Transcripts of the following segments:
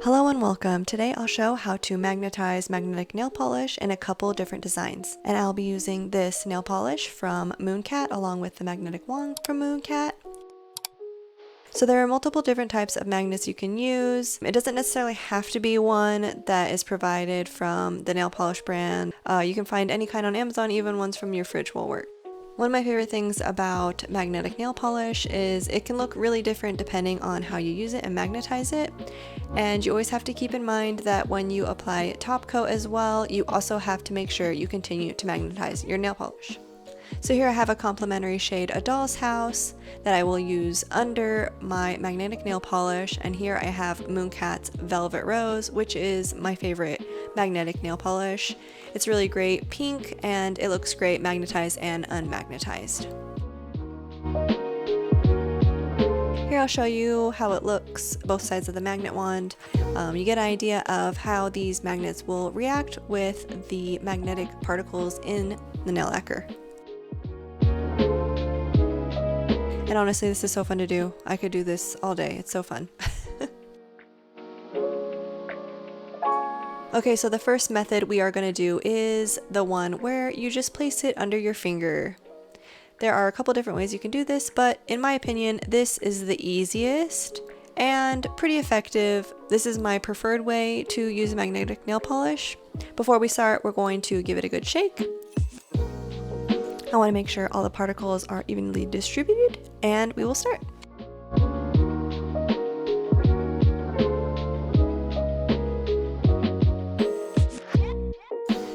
Hello and welcome. Today I'll show how to magnetize magnetic nail polish in a couple different designs. And I'll be using this nail polish from Mooncat along with the magnetic wand from Mooncat. So there are multiple different types of magnets you can use. It doesn't necessarily have to be one that is provided from the nail polish brand. You can find any kind on Amazon, even ones from your fridge will work. One of my favorite things about magnetic nail polish is it can look really different depending on how you use it and magnetize it. And you always have to keep in mind that when you apply top coat as well, you also have to make sure you continue to magnetize your nail polish. So here I have a complementary shade, A Doll's House, that I will use under my magnetic nail polish, and here I have Mooncat's Velvet Rose, which is my favorite magnetic nail polish. It's really great pink and it looks great magnetized and unmagnetized. Here I'll show you how it looks both sides of the magnet wand. You get an idea of how these magnets will react with the magnetic particles in the nail lacquer. And honestly, this is so fun to do. I could do this all day. It's so fun. Okay, so the first method we are going to do is the one where you just place it under your finger. There are a couple different ways you can do this, but in my opinion, this is the easiest and pretty effective. This is my preferred way to use magnetic nail polish. Before we start, we're going to give it a good shake. I want to make sure all the particles are evenly distributed, and we will start.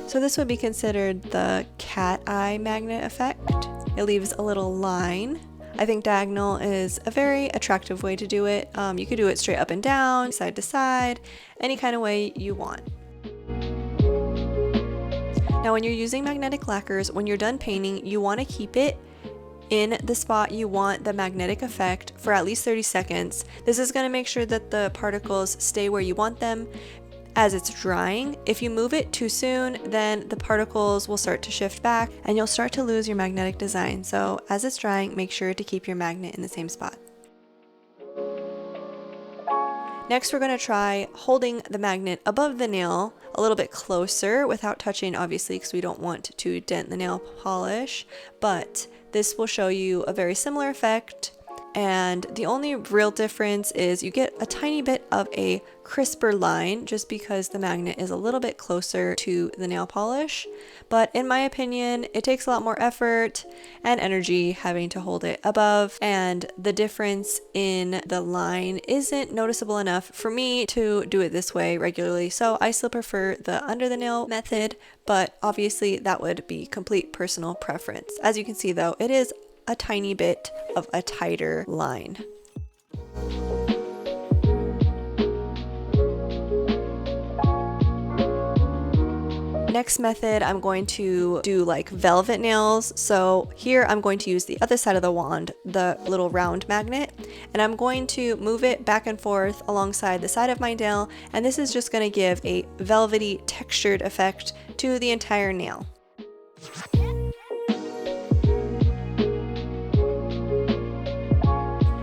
So this would be considered the cat eye magnet effect. It leaves a little line. I think diagonal is a very attractive way to do it. You could do it straight up and down, side to side, any kind of way you want. Now when you're using magnetic lacquers, when you're done painting, you want to keep it in the spot you want the magnetic effect for at least 30 seconds. This is going to make sure that the particles stay where you want them as it's drying. If you move it too soon, then the particles will start to shift back and you'll start to lose your magnetic design. So as it's drying, make sure to keep your magnet in the same spot. Next, we're going to try holding the magnet above the nail a little bit closer without touching, obviously, because we don't want to dent the nail polish, but this will show you a very similar effect. And the only real difference is you get a tiny bit of a crisper line just because the magnet is a little bit closer to the nail polish. But in my opinion, it takes a lot more effort and energy having to hold it above, and the difference in the line isn't noticeable enough for me to do it this way regularly. So I still prefer the under the nail method, but obviously that would be complete personal preference. As you can see though, it is a tiny bit of a tighter line. Next method, I'm going to do like velvet nails. So here I'm going to use the other side of the wand, the little round magnet, and I'm going to move it back and forth alongside the side of my nail, and this is just going to give a velvety textured effect to the entire nail.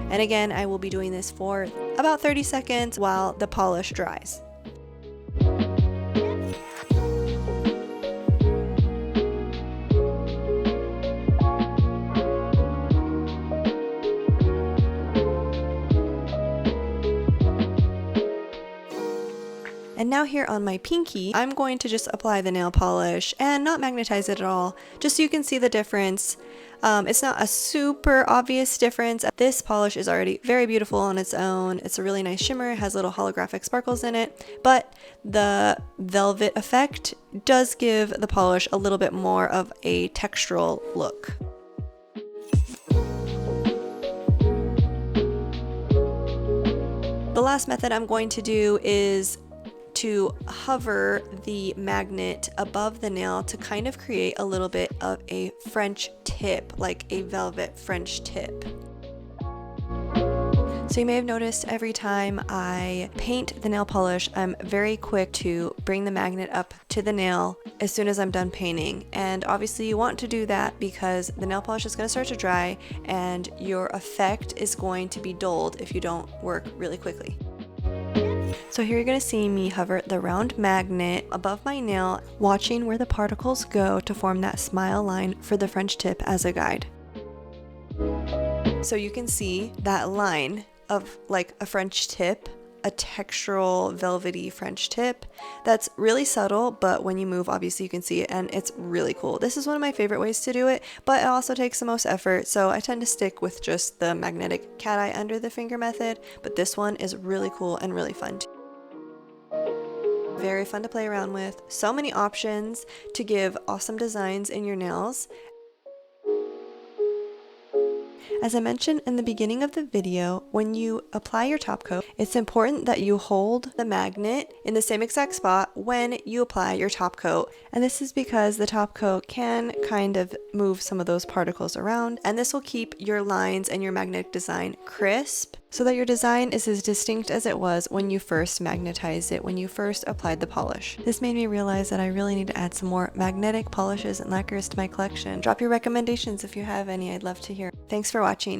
And again, I will be doing this for about 30 seconds while the polish dries. And now here on my pinky, I'm going to just apply the nail polish and not magnetize it at all, just so you can see the difference. It's not a super obvious difference. This polish is already very beautiful on its own. It's a really nice shimmer, it has little holographic sparkles in it, but the velvet effect does give the polish a little bit more of a textural look. The last method I'm going to do is to hover the magnet above the nail to kind of create a little bit of a French tip, like a velvet French tip. So you may have noticed every time I paint the nail polish, I'm very quick to bring the magnet up to the nail as soon as I'm done painting. And obviously you want to do that because the nail polish is going to start to dry and your effect is going to be dulled if you don't work really quickly. So here you're going to see me hover the round magnet above my nail, watching where the particles go to form that smile line for the French tip as a guide. So you can see that line of like a French tip, a textural velvety French tip that's really subtle, but when you move obviously you can see it, and it's really cool. This is one of my favorite ways to do it, but it also takes the most effort, so I tend to stick with just the magnetic cat eye under the finger method, but this one is really cool and really fun too. Very fun to play around with, so many options to give awesome designs in your nails. As I mentioned in the beginning of the video, when you apply your top coat, it's important that you hold the magnet in the same exact spot when you apply your top coat. And this is because the top coat can kind of move some of those particles around, and this will keep your lines and your magnetic design crisp so that your design is as distinct as it was when you first magnetized it, when you first applied the polish. This made me realize that I really need to add some more magnetic polishes and lacquers to my collection. Drop your recommendations if you have any, I'd love to hear. Thanks for watching.